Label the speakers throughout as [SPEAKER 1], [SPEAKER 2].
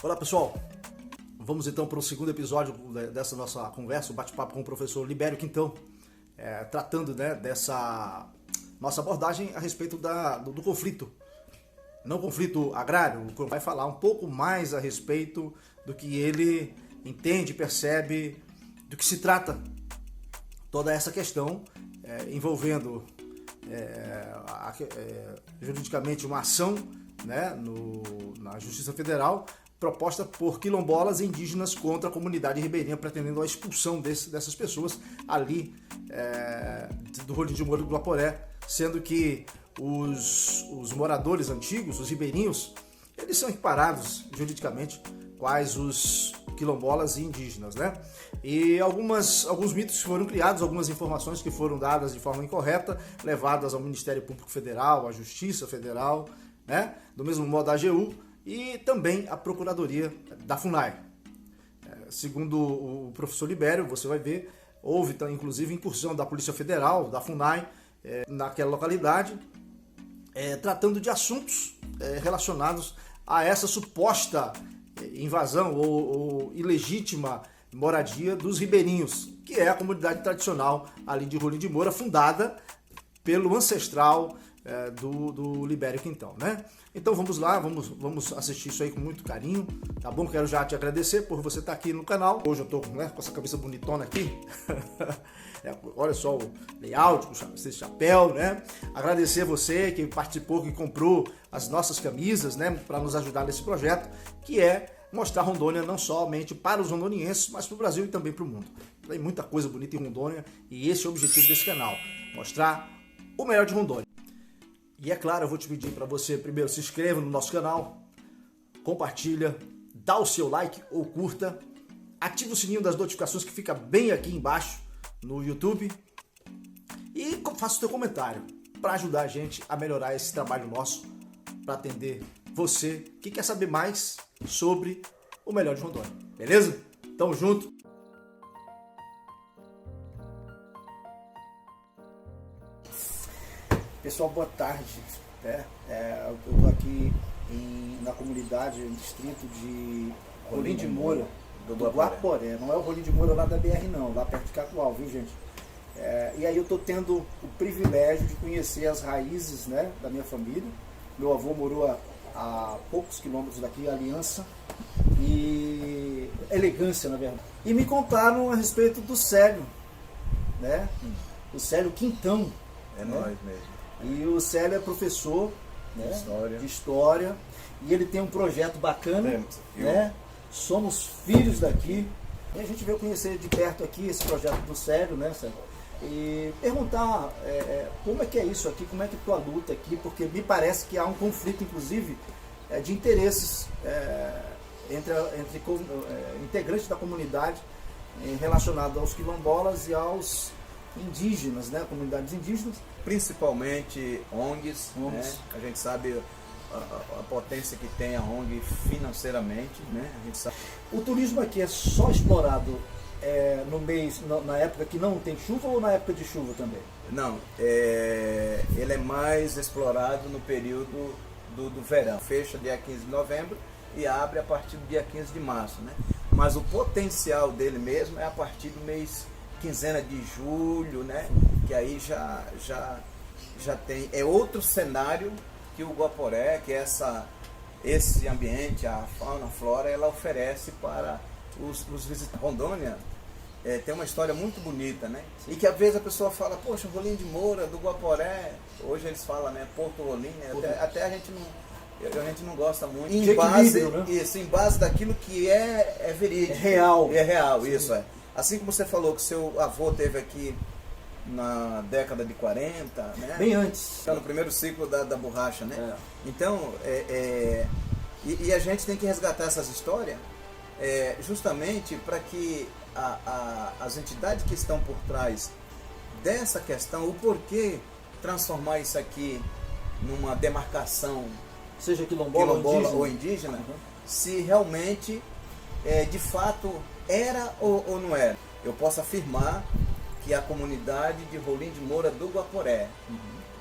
[SPEAKER 1] Olá pessoal, vamos então para o segundo episódio dessa nossa conversa, o bate-papo com o professor Libério Quintão, tratando dessa nossa abordagem a respeito do conflito, não conflito agrário, vai falar um pouco mais a respeito do que ele entende, percebe, do que se trata toda essa questão envolvendo juridicamente uma ação, né, na Justiça Federal, proposta por quilombolas e indígenas contra a comunidade ribeirinha, pretendendo a expulsão dessas pessoas ali do Rolim de Moura do Guaporé, sendo que os moradores antigos, os ribeirinhos, eles são equiparados juridicamente quais os quilombolas e indígenas, né? E alguns mitos foram criados, algumas informações que foram dadas de forma incorreta, levadas ao Ministério Público Federal, à Justiça Federal, né? Do mesmo modo a AGU e também a Procuradoria da FUNAI. Segundo o professor Libério, você vai ver, houve inclusive incursão da Polícia Federal, da FUNAI, naquela localidade, tratando de assuntos relacionados a essa suposta invasão ou ilegítima moradia dos ribeirinhos, que é a comunidade tradicional ali de Rolim de Moura, fundada pelo ancestral do Libério Quintão, né? Então vamos lá, vamos assistir isso aí com muito carinho, tá bom? Quero já te agradecer por você estar aqui no canal. Hoje eu tô, com essa cabeça bonitona aqui. Olha só o layout, esse chapéu, né? Agradecer você que participou, que comprou as nossas camisas, né? Para nos ajudar nesse projeto, que é mostrar Rondônia não somente para os rondonienses, mas para o Brasil e também para o mundo. Tem muita coisa bonita em Rondônia e esse é o objetivo desse canal, mostrar o melhor de Rondônia. E é claro, eu vou te pedir para você primeiro se inscreva no nosso canal, compartilha, dá o seu like ou curta, ativa o sininho das notificações que fica bem aqui embaixo no YouTube e faça o seu comentário para ajudar a gente a melhorar esse trabalho nosso, para atender você que quer saber mais sobre o melhor de Rondônia. Beleza? Tamo junto! Pessoal, boa tarde. Eu estou aqui na comunidade, no distrito de Rolim de Moura, do Guaporé. Não é o Rolim de Moura lá da BR não, lá perto de Catual, viu gente? E aí eu estou tendo o privilégio de conhecer as raízes, né, da minha família. Meu avô morou a poucos quilômetros daqui, Aliança e Elegância, na verdade. E me contaram a respeito do Célio, né? O Célio Quintão.
[SPEAKER 2] É nós mesmo.
[SPEAKER 1] E o Célio é professor, né, de História, e ele tem um projeto bacana, né? Somos filhos daqui, e a gente veio conhecer de perto aqui esse projeto do Célio, né, Célio? E perguntar como é que é isso aqui, como é que é a tua luta aqui, porque me parece que há um conflito, inclusive, de interesses entre integrantes da comunidade relacionado aos quilombolas e aos indígenas, né, comunidades indígenas.
[SPEAKER 2] Principalmente ONGs. Né? A gente sabe a potência que tem a ONG financeiramente, né? A gente sabe.
[SPEAKER 1] O turismo aqui é só explorado na época que não tem chuva ou na época de chuva também?
[SPEAKER 2] Não, ele é mais explorado no período do verão. Fecha dia 15 de novembro e abre a partir do dia 15 de março, né? Mas o potencial dele mesmo é a partir do mês quinzena de julho, né? Que aí já tem, é outro cenário que o Guaporé, que esse ambiente, a fauna, a flora, ela oferece para os visitantes. Rondônia tem uma história muito bonita, né? E que às vezes a pessoa fala, poxa, Rolim de Moura, do Guaporé, hoje eles falam, né, Porto Rolim, né? Até a gente não gosta muito, em base daquilo que é verídico.
[SPEAKER 1] É real.
[SPEAKER 2] É real, isso é. Assim como você falou que seu avô teve aqui na década de 40, né?
[SPEAKER 1] Bem antes.
[SPEAKER 2] No primeiro ciclo da borracha, né? Então, e a gente tem que resgatar essas histórias justamente para que as entidades que estão por trás dessa questão, o porquê transformar isso aqui numa demarcação,
[SPEAKER 1] seja quilombola
[SPEAKER 2] ou indígena, se realmente, de fato, era ou não era. Eu posso afirmar que a comunidade de Rolim de Moura do Guaporé,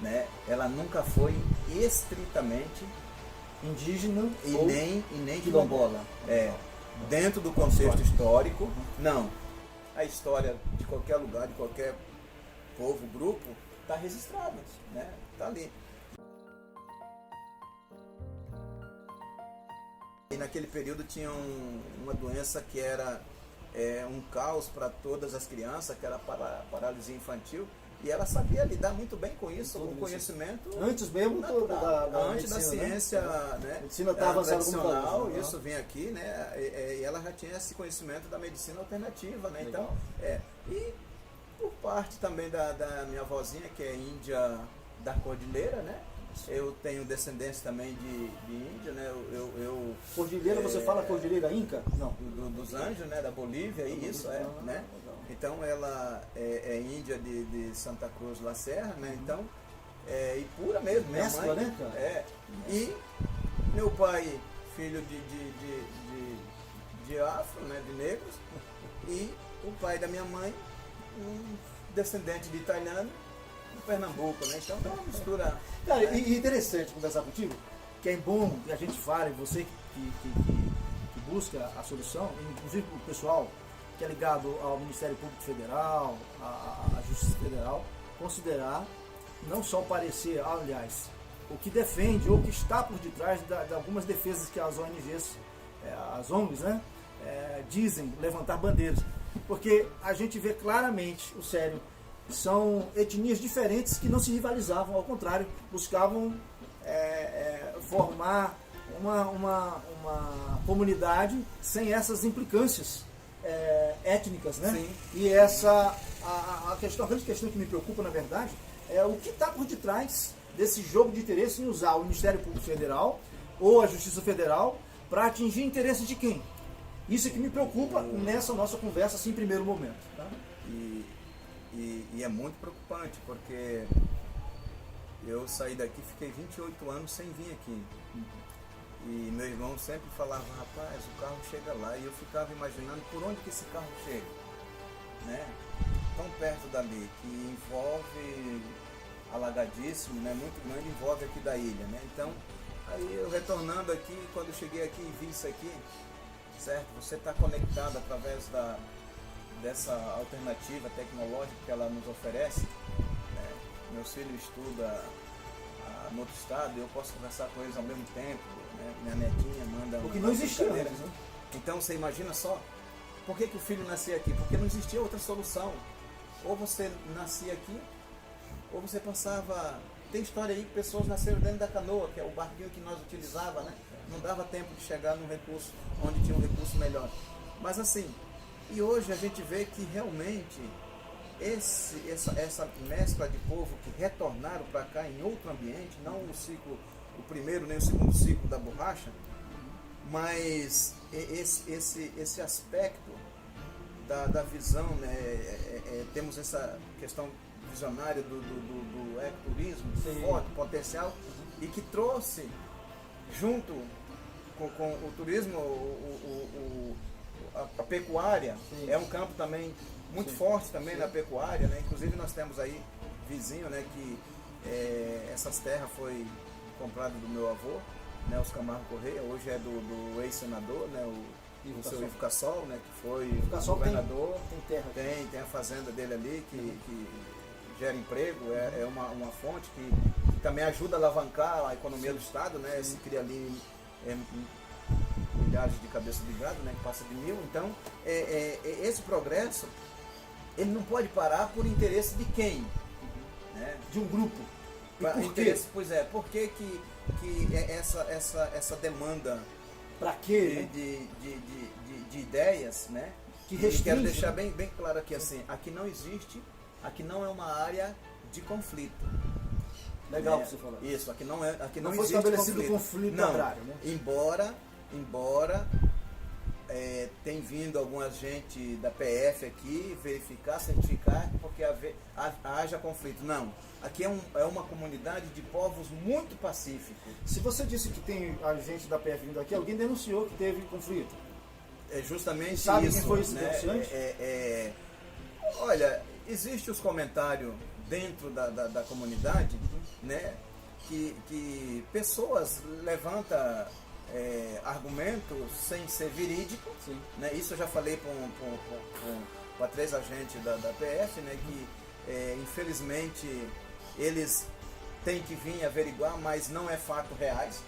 [SPEAKER 2] né, ela nunca foi estritamente
[SPEAKER 1] indígena
[SPEAKER 2] e
[SPEAKER 1] ou
[SPEAKER 2] nem quilombola. Dentro do contexto histórico, não. A história de qualquer lugar, de qualquer povo, grupo, está registrada, né? Está ali. E naquele período tinha uma doença que era um caos para todas as crianças, que era a paralisia infantil, e ela sabia lidar muito bem com isso, com conhecimento
[SPEAKER 1] antes mesmo
[SPEAKER 2] antes da ciência, né?
[SPEAKER 1] A medicina estava
[SPEAKER 2] tradicional, isso vinha aqui, né? E ela já tinha esse conhecimento da medicina alternativa, né? Então, e por parte também da minha avózinha, que é índia da Cordilheira, né? Eu tenho descendência também de índia, né?
[SPEAKER 1] Cordilheira, você fala Cordilheira Inca? Não.
[SPEAKER 2] Dos Anjos, né? Da Bolívia, isso né? Então ela é índia de Santa Cruz La Serra, né? Então, e pura mesmo, minha
[SPEAKER 1] mescla,
[SPEAKER 2] mãe,
[SPEAKER 1] né, cara?
[SPEAKER 2] E meu pai, filho de afro, né? De negros, e o pai da minha mãe, um descendente de italiano, de Pernambuco, né? Então é uma mistura.
[SPEAKER 1] Cara, e interessante conversar contigo, que é bom que a gente fale, você que busca a solução, inclusive o pessoal que é ligado ao Ministério Público Federal, à Justiça Federal, considerar não só o parecer, aliás, o que defende ou o que está por detrás de algumas defesas que as ONGs, as ONGs, né, dizem levantar bandeiras. Porque a gente vê claramente, o sério, são etnias diferentes que não se rivalizavam, ao contrário, buscavam formar uma comunidade sem essas implicâncias étnicas, né?
[SPEAKER 2] Sim.
[SPEAKER 1] E essa a grande questão que me preocupa, na verdade, é o que está por detrás desse jogo de interesse em usar o Ministério Público Federal ou a Justiça Federal para atingir interesse de quem? Isso é que me preocupa nessa nossa conversa, assim, em primeiro momento. Tá?
[SPEAKER 2] E é muito preocupante, porque eu saí daqui, fiquei 28 anos sem vir aqui. E meu irmão sempre falava, rapaz, o carro chega lá, e eu ficava imaginando por onde que esse carro chega, né? Tão perto dali, que envolve alagadíssimo, né? Muito grande, envolve aqui da ilha, né? Então, aí eu retornando aqui, quando eu cheguei aqui e vi isso aqui, certo? Você está conectado através dessa alternativa tecnológica que ela nos oferece, né? Meus filhos estudam no outro estado, eu posso conversar com eles ao mesmo tempo, né? Minha netinha manda...
[SPEAKER 1] Porque não existia antes, né?
[SPEAKER 2] Então você imagina só, por que o filho nascia aqui? Porque não existia outra solução. Ou você nascia aqui, ou você passava... Tem história aí que pessoas nasceram dentro da canoa, que é o barquinho que nós utilizava, né? Não dava tempo de chegar num recurso onde tinha um recurso melhor. Mas assim, e hoje a gente vê que realmente essa mescla de povo que retornaram para cá em outro ambiente, não o primeiro nem o segundo ciclo da borracha, mas esse aspecto da visão, né? Temos essa questão visionária do ecoturismo, forte, potencial, e que trouxe junto com o turismo, a pecuária. Sim. É um campo também muito forte também na pecuária, né? Inclusive nós temos aí vizinho, né, que essas terras foi comprado do meu avô, né, Oscar Marco Correia, hoje é do ex-senador, né, o seu Ivo Cassol, né, que foi governador. Tem a fazenda dele ali que gera emprego, é uma fonte que também ajuda a alavancar a economia do estado, né? Se cria ali milhares de cabeças de gado, né, que passa de 1000. Então, esse progresso, ele não pode parar por interesse de quem? Né?
[SPEAKER 1] De um grupo.
[SPEAKER 2] E por quê? Pois é, por que essa demanda
[SPEAKER 1] pra quê,
[SPEAKER 2] de ideias, né?
[SPEAKER 1] Que restringe,
[SPEAKER 2] quero deixar bem claro aqui, assim, aqui não existe, aqui não é uma área de conflito.
[SPEAKER 1] Legal que você falou.
[SPEAKER 2] Isso, aqui não
[SPEAKER 1] foi
[SPEAKER 2] existe
[SPEAKER 1] estabelecido conflito agrário, né?
[SPEAKER 2] Embora tem vindo alguma gente da PF aqui verificar, certificar, porque haja conflito. Não, aqui é uma comunidade de povos muito pacíficos.
[SPEAKER 1] Se você disse que tem a gente da PF vindo aqui, alguém denunciou que teve conflito.
[SPEAKER 2] É justamente isso.
[SPEAKER 1] Sabe quem foi esse
[SPEAKER 2] né?
[SPEAKER 1] denunciante?
[SPEAKER 2] Olha, existem os comentários dentro da comunidade, né? que pessoas levantam argumentos sem ser verídico, né? Isso eu já falei para 3 agentes da PF, né? Que infelizmente eles têm que vir averiguar, mas não é fato reais,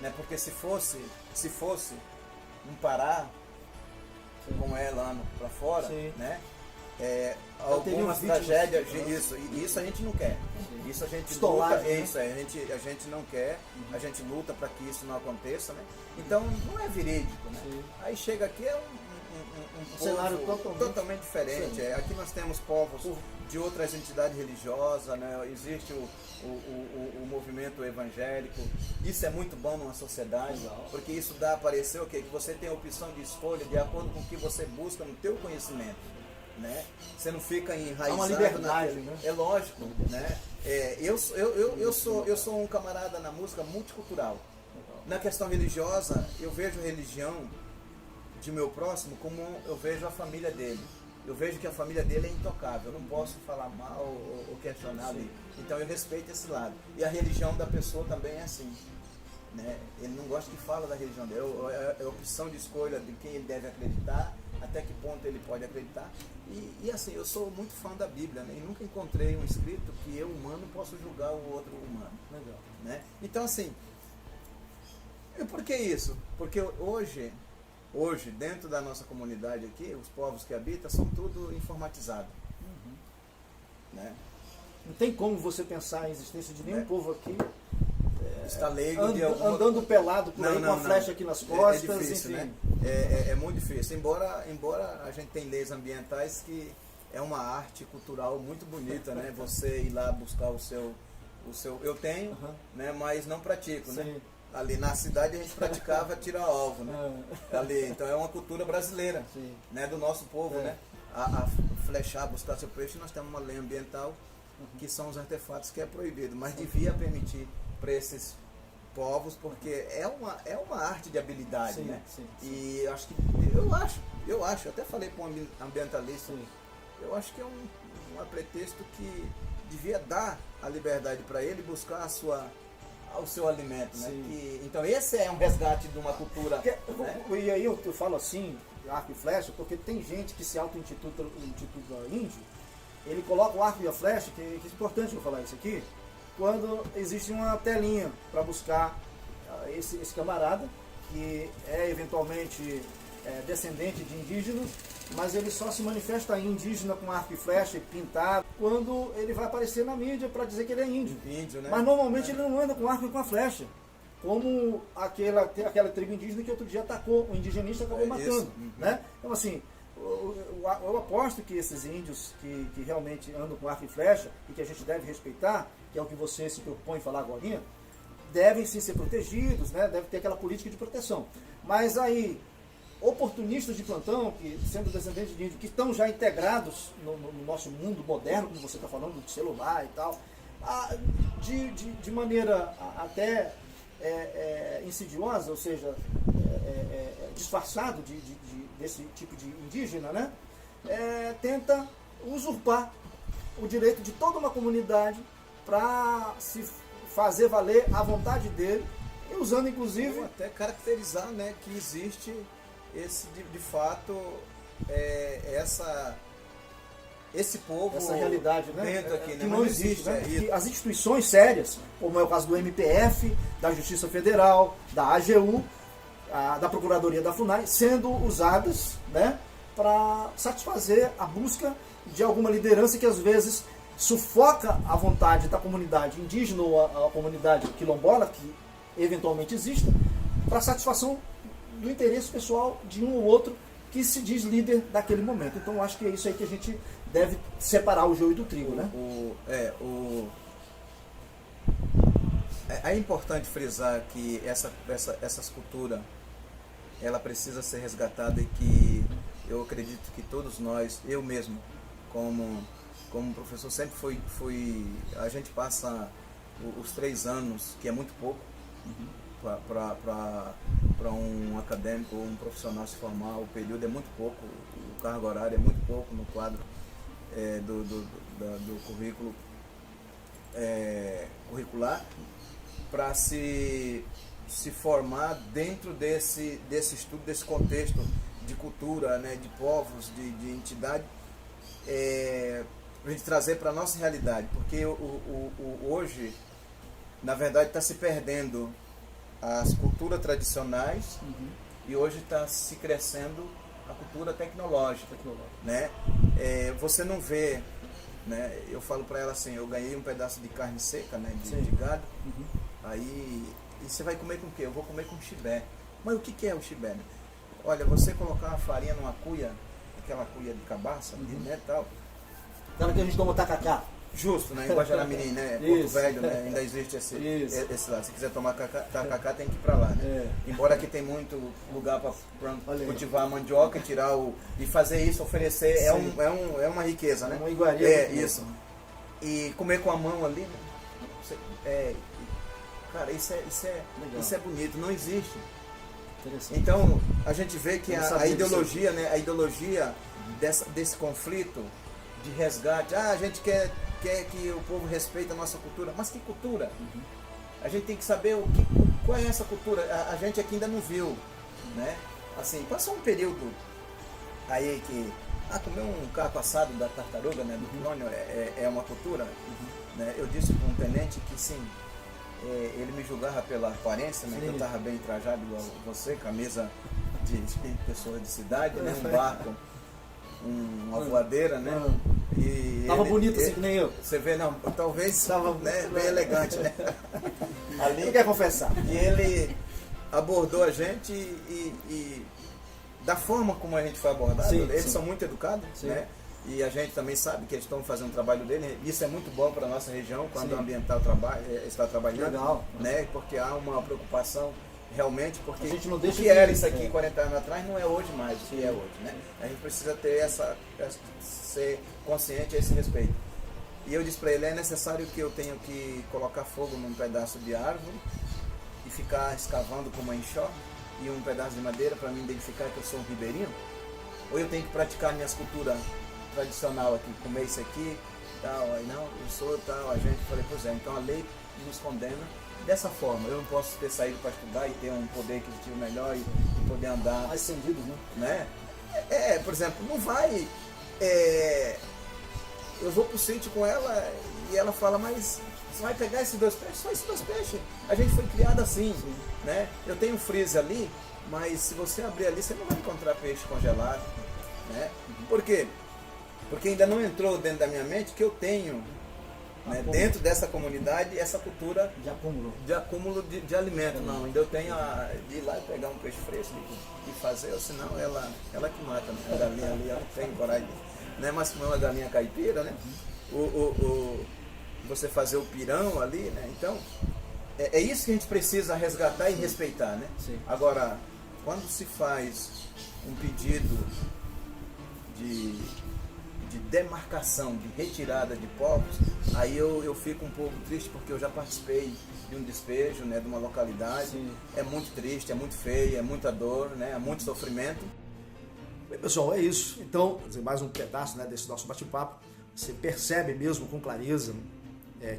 [SPEAKER 2] né? Porque se fosse um Pará, como é lá para fora, né? Algumas tragédias, isso a gente não quer. Isso a gente luta, né? A gente não quer, a gente luta para que isso não aconteça, né? Então não é verídico, né? Aí chega aqui um
[SPEAKER 1] cenário
[SPEAKER 2] totalmente diferente. Aqui nós temos povos de outras entidades religiosas, né? Existe o movimento evangélico. Isso é muito bom numa sociedade, porque isso dá a aparecer o quê? Que você tem a opção de escolha de acordo com o que você busca no teu conhecimento. Né? Você não fica enraizado.
[SPEAKER 1] É uma liberdade, né?
[SPEAKER 2] É lógico, né? Eu sou um camarada na música multicultural. Na questão religiosa, eu vejo a religião de meu próximo como eu vejo a família dele. Eu vejo que a família dele é intocável. Eu não posso falar mal ou questionar ali. Então eu respeito esse lado. E a religião da pessoa também é assim. Né? Ele não gosta que fala da religião dele. É a opção de escolha de quem ele deve acreditar, até que ponto ele pode acreditar. E assim, eu sou muito fã da Bíblia, né? E nunca encontrei um escrito que eu, humano, possa julgar o outro humano.
[SPEAKER 1] Legal.
[SPEAKER 2] Né? Então assim, e por que isso? Porque hoje, dentro da nossa comunidade aqui, os povos que habitam são tudo informatizados. Né?
[SPEAKER 1] Não tem como você pensar a existência de nenhum povo aqui
[SPEAKER 2] está leigo
[SPEAKER 1] andando pelado por aí com a flecha aqui nas costas.
[SPEAKER 2] É difícil,
[SPEAKER 1] enfim.
[SPEAKER 2] né? É muito difícil. Embora a gente tenha leis ambientais que é uma arte cultural muito bonita, né? Você ir lá buscar o seu eu tenho, né? Mas não pratico, né? Ali na cidade a gente praticava tirar alvo, né? Ali, então é uma cultura brasileira, né? Do nosso povo, né? A flechar, buscar seu peixe, nós temos uma lei ambiental que são os artefatos que é proibido, mas devia permitir para esses povos, porque é uma arte de habilidade, né? E eu acho, até falei para um ambientalista, eu acho que é um pretexto que devia dar a liberdade para ele buscar o seu alimento, né? Então esse é um resgate de uma cultura. Né?
[SPEAKER 1] E aí eu falo assim, arco e flecha, porque tem gente que se auto-intitula índio, ele coloca o arco e a flecha, que é importante eu falar isso aqui, quando existe uma telinha para buscar esse camarada, que é eventualmente descendente de indígenas, mas ele só se manifesta indígena com arco e flecha pintado quando ele vai aparecer na mídia para dizer que ele é índio.
[SPEAKER 2] Né?
[SPEAKER 1] Mas normalmente ele não anda com arco e com a flecha, como aquela tribo indígena que outro dia atacou, o indigenista acabou matando. Né? Então assim, eu aposto que esses índios que realmente andam com arco e flecha e que a gente deve respeitar, que é o que você se propõe a falar agora, devem sim ser protegidos, né? Deve ter aquela política de proteção. Mas aí, oportunistas de plantão, que sendo descendentes de índio, que estão já integrados no nosso mundo moderno, como você está falando, de celular e tal, de maneira até insidiosa, ou seja, disfarçado desse tipo de indígena, né? Tenta usurpar o direito de toda uma comunidade para se fazer valer a vontade dele, e usando inclusive...
[SPEAKER 2] Ou até caracterizar, né, que existe esse, de fato, esse povo,
[SPEAKER 1] essa realidade, né?
[SPEAKER 2] Dentro aqui, né?
[SPEAKER 1] Que não existe, né? E as instituições sérias, como é o caso do MPF, da Justiça Federal, da AGU, da Procuradoria da FUNAI, sendo usadas, né, para satisfazer a busca de alguma liderança que às vezes sufoca a vontade da comunidade indígena ou a comunidade quilombola, que eventualmente exista, para satisfação do interesse pessoal de um ou outro que se diz líder daquele momento. Então acho que é isso aí que a gente deve separar o joio do trigo, né?
[SPEAKER 2] É importante frisar que essa cultura, ela precisa ser resgatada, e que eu acredito que todos nós, eu mesmo, como professor, sempre a gente passa os 3 anos, que é muito pouco, para um acadêmico ou um profissional se formar. O período é muito pouco, o cargo horário é muito pouco no quadro do currículo curricular, para se formar dentro desse estudo, desse contexto de cultura, né, de povos, de entidade, para a gente trazer para a nossa realidade, porque hoje, na verdade, está se perdendo as culturas tradicionais e hoje está se crescendo a cultura tecnológica. Né? Você não vê, né, eu falo para ela assim, eu ganhei um pedaço de carne seca, né, de gado, aí, e você vai comer com o quê? Eu vou comer com chibé. Mas o que é o chibé? Né? Olha, você colocar uma farinha numa cuia, aquela cuia de cabaça, né, tal.
[SPEAKER 3] Aquela que a gente toma tacacá.
[SPEAKER 2] Justo, né? Em Guajará-Mirim, né? Porto Velho, né? Ainda existe esse lado. Se quiser tomar tacacá, tem que ir para lá, né? Embora aqui tem muito lugar para cultivar a mandioca, e fazer isso, oferecer, é uma riqueza, né?
[SPEAKER 3] Uma iguaria.
[SPEAKER 2] Isso. E comer com a mão ali, né? Cara, isso é bonito, não existe. Então, a gente vê que a ideologia, né? A ideologia desse conflito de resgate, a gente quer que o povo respeite a nossa cultura, mas que cultura? A gente tem que saber qual é essa cultura. A gente aqui ainda não viu, né? Assim, passou um período aí que comer um carpo assado da tartaruga, né, do clônio é uma cultura, né? Eu disse para um tenente que sim, ele me julgava pela aparência, né, que eu estava bem trajado igual você, camisa de pessoa de cidade, né, um barco, uma voadeira, né? E
[SPEAKER 3] tava bonito assim que nem eu.
[SPEAKER 2] Você vê, não, talvez estava, né, bem elegante, né?
[SPEAKER 3] Ali não quer confessar.
[SPEAKER 2] E ele abordou a gente e da forma como a gente foi abordado, eles são muito educados, né? E a gente também sabe que eles estão fazendo o trabalho dele. Isso é muito bom para a nossa região quando o ambiental está trabalhando.
[SPEAKER 3] Legal.
[SPEAKER 2] Né? Porque há uma preocupação realmente, porque
[SPEAKER 3] a gente não deixa
[SPEAKER 2] o que era isso aqui 40 anos atrás não é hoje mais o que é hoje, né? A gente precisa ter ser consciente a esse respeito. E eu disse para ele, é necessário que eu tenha que colocar fogo num pedaço de árvore e ficar escavando com uma enxó e um pedaço de madeira para me identificar que eu sou um ribeirinho? Ou eu tenho que praticar minhas culturas tradicional aqui, comer isso aqui, tal, aí não, eu sou tal, a gente, falei, pois é, então a lei nos condena dessa forma. Eu não posso ter saído para estudar e ter um poder aquisitivo melhor e poder andar.
[SPEAKER 3] Mais estendido, né?
[SPEAKER 2] Por exemplo, não vai. Eu vou pro sítio com ela e ela fala, mas você vai pegar esses 2 peixes? Só esses 2 peixes. A gente foi criado assim, né? Eu tenho um freezer ali, mas se você abrir ali, você não vai encontrar peixe congelado, né? Por quê? Porque ainda não entrou dentro da minha mente que eu tenho, né, dentro dessa comunidade, essa cultura de acúmulo de alimento. Não, ainda eu tenho de ir lá e pegar um peixe fresco e fazer, ou senão ela que mata, né? A galinha ali, ela tem coragem, né? Mas como é uma galinha caipira, né? Você fazer o pirão ali, né? Então, é isso que a gente precisa resgatar e respeitar, né? Agora, quando se faz um pedido de demarcação, de retirada de povos, aí eu fico um pouco triste, porque eu já participei de um despejo, né, de uma localidade. É muito triste, é muito feio, é muita dor, né, é muito sofrimento.
[SPEAKER 1] Bem, pessoal, é isso. Então, mais um pedaço, né, desse nosso bate-papo. Você percebe mesmo com clareza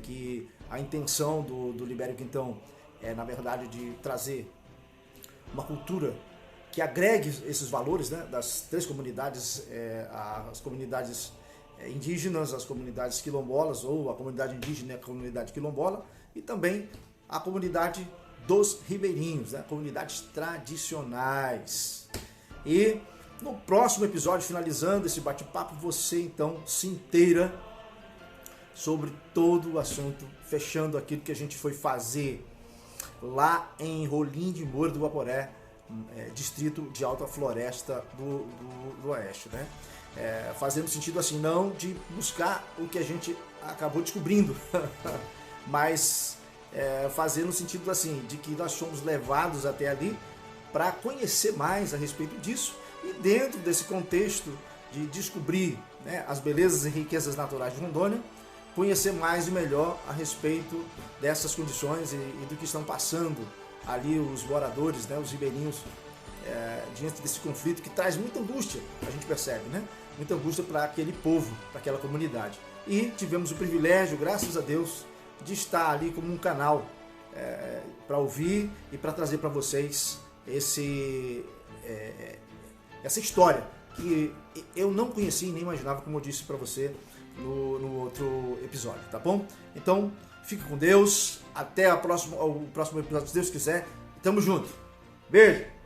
[SPEAKER 1] que a intenção do Libério Quintão é, na verdade, de trazer uma cultura que agregue esses valores, né, das 3 comunidades, as comunidades indígenas, as comunidades quilombolas, ou a comunidade indígena e a comunidade quilombola, e também a comunidade dos ribeirinhos, né, comunidades tradicionais. E no próximo episódio, finalizando esse bate-papo, você então se inteira sobre todo o assunto, fechando aquilo que a gente foi fazer lá em Rolim de Moura do Guaporé, distrito de Alta Floresta do Oeste, né? Fazendo sentido assim, não de buscar o que a gente acabou descobrindo, mas fazendo sentido assim, de que nós somos levados até ali para conhecer mais a respeito disso e dentro desse contexto de descobrir, né, as belezas e riquezas naturais de Rondônia, conhecer mais e melhor a respeito dessas condições e do que estão passando ali os moradores, né, os ribeirinhos, diante desse conflito que traz muita angústia, a gente percebe, né? Muita angústia para aquele povo, para aquela comunidade. E tivemos o privilégio, graças a Deus, de estar ali como um canal para ouvir e para trazer para vocês essa história que eu não conhecia e nem imaginava, como eu disse para você no outro episódio, tá bom? Então, fique com Deus, até o próximo episódio, se Deus quiser. Tamo junto. Beijo!